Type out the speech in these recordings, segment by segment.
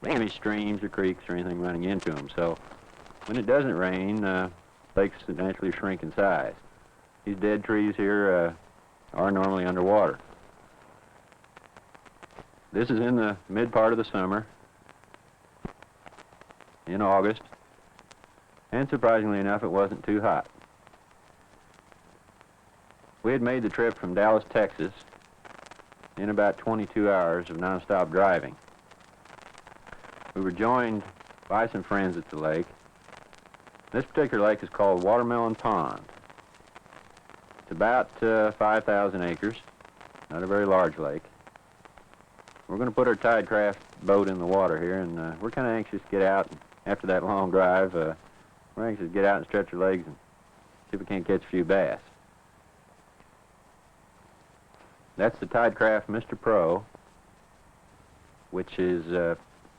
any streams or creeks or anything running into them. So when it doesn't rain, lakes naturally shrink in size. These dead trees here are normally underwater. This is in the mid part of the summer, in August, and surprisingly enough, it wasn't too hot. We had made the trip from Dallas, Texas, in about 22 hours of nonstop driving. We were joined by some friends at the lake. This particular lake is called Watermelon Pond. It's about 5,000 acres, not a very large lake. We're going to put our Tidecraft boat in the water here, and we're kind of anxious to get out. After that long drive, we're anxious to get out and stretch our legs and see if we can't catch a few bass. That's the Tidecraft Mr. Pro, which is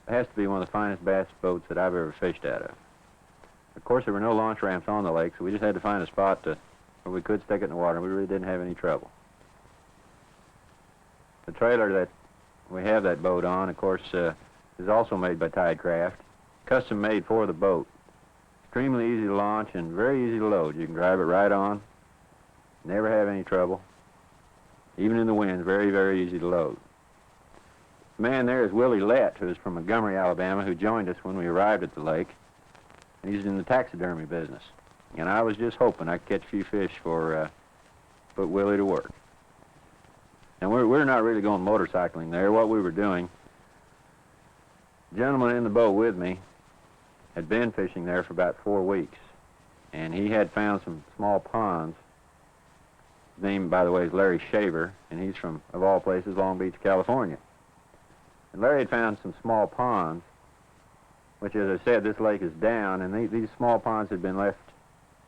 has to be one of the finest bass boats that I've ever fished out of. Of course, there were no launch ramps on the lake, so we just had to find a spot where we could stick it in the water, and we really didn't have any trouble. The trailer that we have that boat on, of course, is also made by Tidecraft, custom made for the boat. Extremely easy to launch and very easy to load. You can drive it right on, never have any trouble. Even in the wind, very, very easy to load. The man there is Willie Lett, who is from Montgomery, Alabama, who joined us when we arrived at the lake. And he's in the taxidermy business. And I was just hoping I could catch a few fish for put Willie to work. And we're not really going motorcycling there. What we were doing, the gentleman in the boat with me had been fishing there for about 4 weeks. And he had found some small ponds. His name, by the way, is Larry Shaver, and he's from, of all places, Long Beach, California. And Larry had found some small ponds, which, as I said, this lake is down, and these small ponds had been left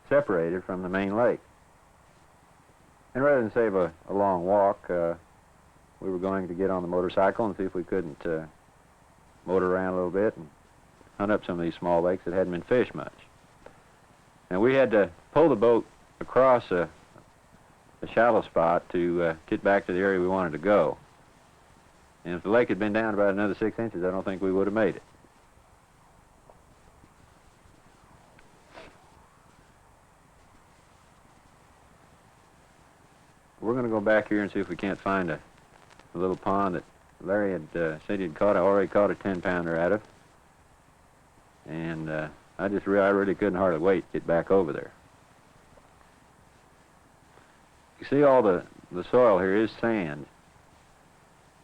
separated from the main lake. And rather than save a long walk, we were going to get on the motorcycle and see if we couldn't motor around a little bit and hunt up some of these small lakes that hadn't been fished much. Now, we had to pull the boat across a shallow spot to get back to the area we wanted to go. And if the lake had been down about another 6 inches, I don't think we would have made it. We're going to go back here and see if we can't find a little pond that Larry had said he'd already caught a 10-pounder out of. And I really couldn't hardly wait to get back over there. You see all the soil here is sand.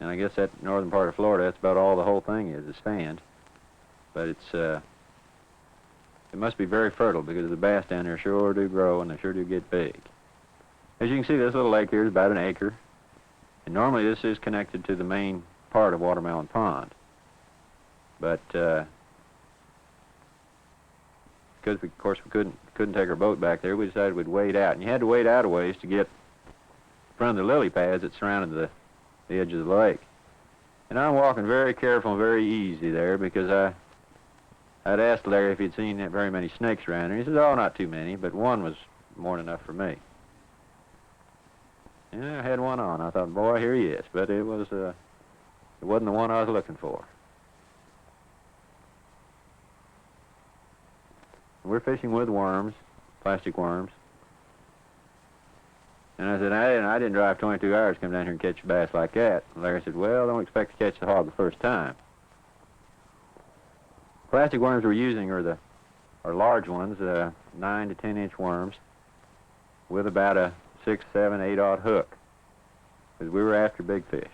And I guess that northern part of Florida, that's about all the whole thing is sand. But it must be very fertile because the bass down there sure do grow and they sure do get big. As you can see, this little lake here is about an acre. And normally this is connected to the main part of Watermelon Pond. But because of course we couldn't take our boat back there, we decided we'd wade out. And you had to wade out a ways to get in front of the lily pads that surrounded the edge of the lake. And I'm walking very careful and very easy there because I'd asked Larry if he'd seen very many snakes around there. He says, oh, not too many, but one was more than enough for me. Yeah, I had one on. I thought, boy, here he is. But it wasn't the one I was looking for. We're fishing with worms, plastic worms. And I said, I didn't drive 22 hours to come down here and catch a bass like that. And Larry said, well, don't expect to catch the hog the first time. Plastic worms we're using are large ones, 9 to 10 inch worms with about a 6, 7, 8-aught hook, because we were after big fish.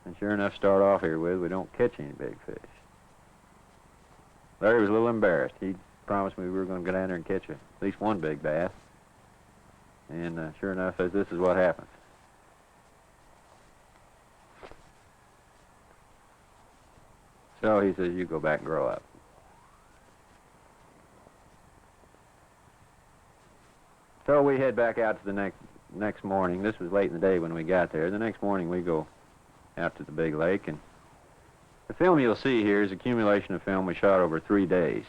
And sure enough, start off here with, we don't catch any big fish. Larry was a little embarrassed. He promised me we were going to go down there and catch at least one big bass. And sure enough, this is what happens. So he says, you go back and grow up. So we head back out to the next morning. This was late in the day when we got there. The next morning we go out to the big lake, and the film you'll see here is accumulation of film we shot over 3 days.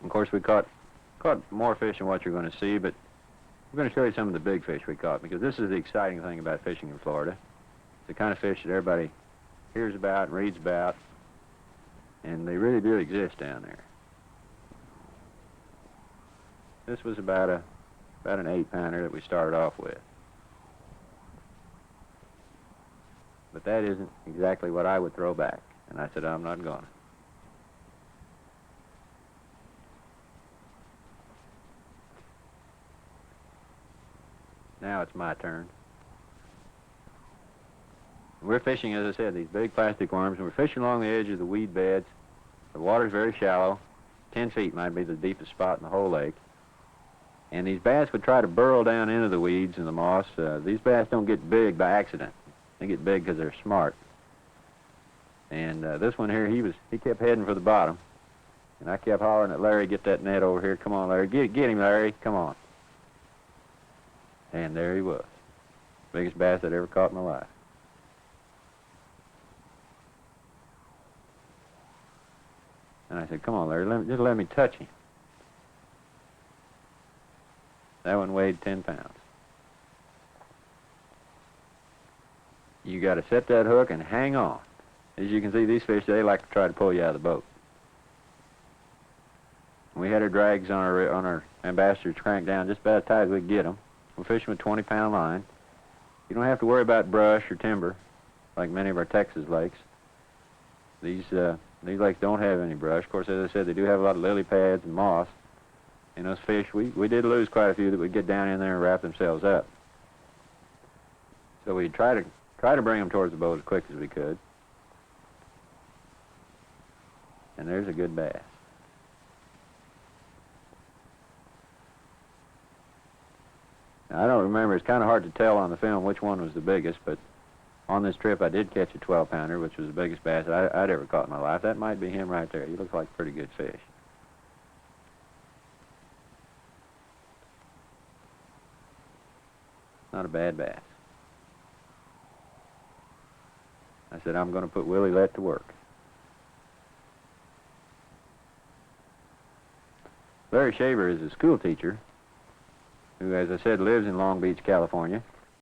Of course, we caught more fish than what you're going to see, but we're going to show you some of the big fish we caught, because this is the exciting thing about fishing in Florida. It's the kind of fish that everybody hears about and reads about, and they really do exist down there. This was about an 8-pounder that we started off with. But that isn't exactly what I would throw back. And I said, I'm not going to. Now it's my turn. We're fishing, as I said, these big plastic worms, and we're fishing along the edge of the weed beds. The water's very shallow. 10 feet might be the deepest spot in the whole lake. And these bass would try to burrow down into the weeds and the moss. These bass don't get big by accident. They get big because they're smart. And this one here, he kept heading for the bottom. And I kept hollering at Larry, get that net over here. Come on, Larry. Get him, Larry. Come on. And there he was. Biggest bass I'd ever caught in my life. And I said, come on, Larry, just let me touch him. That one weighed 10 pounds. You got to set that hook and hang on. As you can see, these fish, they like to try to pull you out of the boat. We had our drags on our ambassadors cranked down just about as tight as we could get them. We're fishing with 20-pound line. You don't have to worry about brush or timber like many of our Texas lakes. These lakes don't have any brush. Of course, as I said, they do have a lot of lily pads and moss. And those fish, we did lose quite a few that would get down in there and wrap themselves up. So we'd try to bring them towards the boat as quick as we could. And there's a good bass. Now, I don't remember. It's kind of hard to tell on the film which one was the biggest, but on this trip I did catch a 12-pounder, which was the biggest bass I'd ever caught in my life. That might be him right there. He looks like a pretty good fish. Not a bad bass. I said, I'm going to put Willie Lett to work. Larry Shaver is a school teacher who, as I said, lives in Long Beach, California.